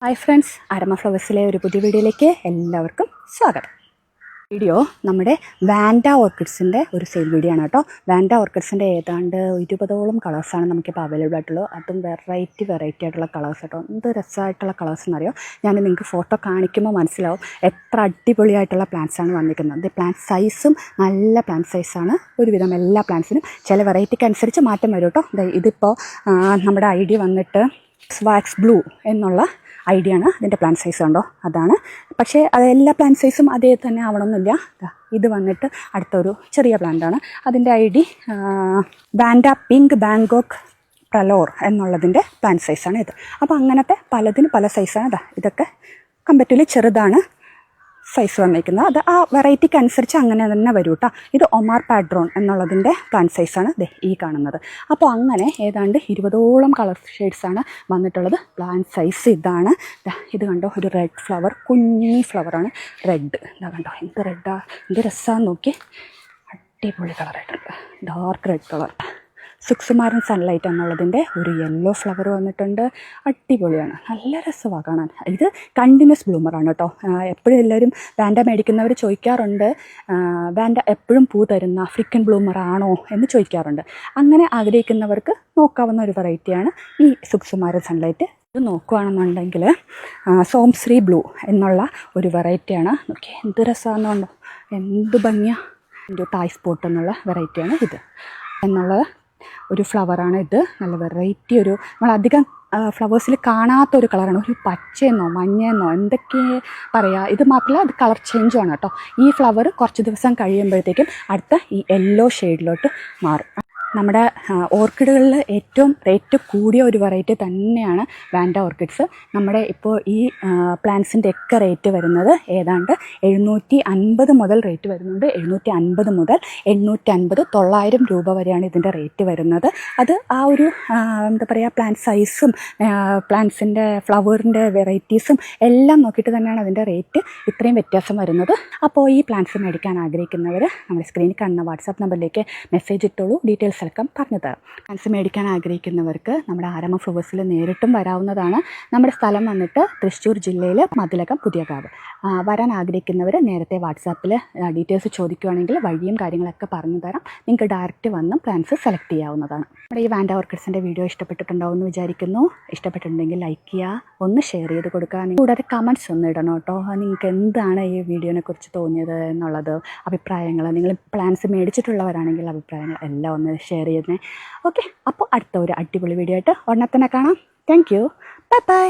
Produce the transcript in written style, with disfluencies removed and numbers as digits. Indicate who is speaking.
Speaker 1: Hi friends, അരമ ഫ്ലവേഴ്സിലെ ഒരു പുതിയ വീഡിയോയിലേക്ക് എല്ലാവർക്കും സ്വാഗതം. വീഡിയോ നമ്മുടെ വാൻഡ ഓർക്കിഡ്സിൻ്റെ ഒരു സെയിൽ വീഡിയോ ആണ് കേട്ടോ. വാൻഡ ഓർക്കിഡ്സിൻ്റെ ഏതാണ്ട് 20ഓളം കളേഴ്സാണ് നമുക്കിപ്പോൾ അവൈലബിൾ ആയിട്ടുള്ളത്. അതും വെറൈറ്റി ആയിട്ടുള്ള കളേഴ്സ് കേട്ടോ. എന്ത് രസമായിട്ടുള്ള കളേഴ്സ് എന്നറിയോ, ഞാൻ നിങ്ങൾക്ക് ഫോട്ടോ കാണിക്കുമ്പോൾ മനസ്സിലാവും എത്ര അടിപൊളിയായിട്ടുള്ള പ്ലാന്റ്സാണ് വന്നിരിക്കുന്നത്. പ്ലാന്റ് സൈസും നല്ല പ്ലാന്റ് സൈസാണ്. ഒരുവിധം എല്ലാ പ്ലാന്റ്സിനും ചില വെറൈറ്റിക്ക് അനുസരിച്ച് മാറ്റം വരും കേട്ടോ. ഇതിപ്പോൾ നമ്മുടെ ഐഡിയ വന്നിട്ട് സ്വാക്സ് ബ്ലൂ എന്നുള്ള ഐഡിയ ആണ്. അതിൻ്റെ പ്ലാന്റ് സൈസ് കണ്ടോ, അതാണ്. പക്ഷേ അത് എല്ലാ പ്ലാന്റ് സൈസും അതേ തന്നെ ആവണമെന്നില്ല. ഇത് വന്നിട്ട് അടുത്തൊരു ചെറിയ പ്ലാന്റാണ്. അതിൻ്റെ ഐഡി വാൻഡ പിങ്ക് ബാങ്കോക്ക് പ്രലോർ എന്നുള്ളതിൻ്റെ പ്ലാന്റ് സൈസാണ് ഇത്. അപ്പോൾ അങ്ങനത്തെ പലതിന് പല സൈസാണ്. ഇതൊക്കെ കമ്പാരിറ്റീവ്ലി ചെറുതാണ് സൈസ് വന്നിരിക്കുന്നത്. അത് ആ വെറൈറ്റിക്ക് അനുസരിച്ച് അങ്ങനെ തന്നെ വരും കേട്ടോ. ഇത് ഒമാർ പാഡ്രോൺ എന്നുള്ളതിൻ്റെ പ്ലാന്റ് സൈസാണ് ഈ കാണുന്നത്. അപ്പോൾ അങ്ങനെ ഏതാണ്ട് 20ഓളം കളർ ഷെയ്ഡ്സാണ് വന്നിട്ടുള്ളത്. പ്ലാന്റ് സൈസ് ഇതാണ്. ഇത് കണ്ടോ, ഒരു റെഡ് ഫ്ലവർ, കുഞ്ഞി ഫ്ലവറാണ്. റെഡ് ഇതാ കണ്ടോ, എന്ത് റെഡാ, എന്ത് രസമാണെന്ന് നോക്കി. അടിപൊളി കളറായിട്ടുണ്ട്, dark red colour. Sukumaran sunlight എന്നുള്ളതിൻ്റെ ഒരു യെല്ലോ ഫ്ലവർ വന്നിട്ടുണ്ട്. അടിപൊളിയാണ്, നല്ല രസമാണ് കാണാൻ. ഇത് കണ്ടിന്യൂസ് ബ്ലൂമറാണ് കേട്ടോ. എപ്പോഴും എല്ലാവരും വാൻഡ മേടിക്കുന്നവർ ചോദിക്കാറുണ്ട്, വാൻഡ എപ്പോഴും പൂ തരുന്ന ആഫ്രിക്കൻ ബ്ലൂമറാണോ എന്ന് ചോദിക്കാറുണ്ട്. അങ്ങനെ ആഗ്രഹിക്കുന്നവർക്ക് നോക്കാവുന്ന ഒരു വെറൈറ്റിയാണ് ഈ സുകുമാരൻ സൺലൈറ്റ്. ഇത് നോക്കുകയാണെന്നുണ്ടെങ്കിൽ സോംശ്രീ ബ്ലൂ എന്നുള്ള ഒരു വെറൈറ്റിയാണ്. നോക്കി എന്ത് രസമാണെന്നുണ്ടോ, എന്ത് ഭംഗിയാണ്. ഒരു തായ് സ്പോട്ട് എന്നുള്ള വെറൈറ്റിയാണ് ഇത് എന്നുള്ളത്. ഒരു ഫ്ലവറാണ് ഇത്. നല്ല വെറൈറ്റി, ഒരു നമ്മളധികം ഫ്ലവേഴ്സിൽ കാണാത്തൊരു കളറാണ്. ഒരു പച്ചയെന്നോ മഞ്ഞയെന്നോ എന്തൊക്കെ പറയുക. ഇത് മാത്രമല്ല, അത് കളർ ചേഞ്ചുമാണ് കേട്ടോ. ഈ ഫ്ലവർ കുറച്ച് ദിവസം കഴിയുമ്പോഴത്തേക്കും അടുത്ത ഈ യെല്ലോ ഷെയ്ഡിലോട്ട് മാറും. നമ്മുടെ ഓർക്കിഡുകളിൽ ഏറ്റവും റേറ്റ് കൂടിയ ഒരു വെറൈറ്റി തന്നെയാണ് വാൻഡ ഓർക്കിഡ്സ്. നമ്മുടെ ഇപ്പോൾ ഈ പ്ലാന്റ്സിൻ്റെ ഒക്കെ റേറ്റ് വരുന്നത് ഏതാണ്ട് 750 മുതൽ റേറ്റ് വരുന്നുണ്ട്. 750 മുതൽ 850, 900 രൂപ വരെയാണ് ഇതിൻ്റെ റേറ്റ് വരുന്നത്. അത് ആ ഒരു എന്താ പറയുക, പ്ലാന്റ് സൈസും പ്ലാന്റ്സിൻ്റെ ഫ്ലവറിൻ്റെ വെറൈറ്റീസും എല്ലാം നോക്കിയിട്ട് തന്നെയാണ് അതിൻ്റെ റേറ്റ് ഇത്രയും വ്യത്യാസം വരുന്നത്. അപ്പോൾ ഈ പ്ലാന്റ്സ് മേടിക്കാൻ ആഗ്രഹിക്കുന്നവർ നമ്മുടെ സ്ക്രീനിൽ കാണുന്ന വാട്സാപ്പ് നമ്പറിലേക്ക് മെസ്സേജ് ഇട്ടോളൂ. ഡീറ്റെയിൽസ് ഒക്കെ പറഞ്ഞു തരാം. പ്ലാന്റ്സ് മേടിക്കാൻ ആഗ്രഹിക്കുന്നവർക്ക് നമ്മുടെ ആരമ ഫ്ലവേഴ്സിൽ നേരിട്ടും വരാവുന്നതാണ്. നമ്മുടെ സ്ഥലം വന്നിട്ട് തൃശ്ശൂർ ജില്ലയിൽ മതിലകം പുതിയകാവ്. വരാൻ ആഗ്രഹിക്കുന്നവർ നേരത്തെ വാട്സാപ്പിൽ ഡീറ്റെയിൽസ് ചോദിക്കുകയാണെങ്കിൽ വഴിയും കാര്യങ്ങളൊക്കെ പറഞ്ഞു തരാം. നിങ്ങൾക്ക് ഡയറക്റ്റ് വന്നും പ്ലാന്റ്സ് സെലക്ട് ചെയ്യാവുന്നതാണ്. നമ്മുടെ ഈ വാൻഡ ഓർക്കിഡ്സിൻ്റെ വീഡിയോ ഇഷ്ടപ്പെട്ടിട്ടുണ്ടാവും എന്ന് വിചാരിക്കുന്നു. ഇഷ്ടപ്പെട്ടിട്ടുണ്ടെങ്കിൽ ലൈക്ക് ചെയ്യുക, ഒന്ന് ഷെയർ ചെയ്ത് കൊടുക്കുക. കൂടാതെ കമൻറ്റ്സ് ഒന്ന് ഇടണം കേട്ടോ. നിങ്ങൾക്ക് എന്താണ് ഈ വീഡിയോനെ കുറിച്ച് തോന്നിയത് എന്നുള്ളത്, അഭിപ്രായങ്ങൾ. നിങ്ങൾ പ്ലാന്റ്സ് മേടിച്ചിട്ടുള്ളവരാണെങ്കിൽ അഭിപ്രായങ്ങൾ എല്ലാം ഒന്ന് ഷെയർ ചെയ്യുന്നേ. ഓക്കെ, അപ്പോൾ അടുത്ത ഒരു അടിപൊളി വീഡിയോ ആയിട്ട് ഉടനെ തന്നെ കാണാം. Thank you, bye bye.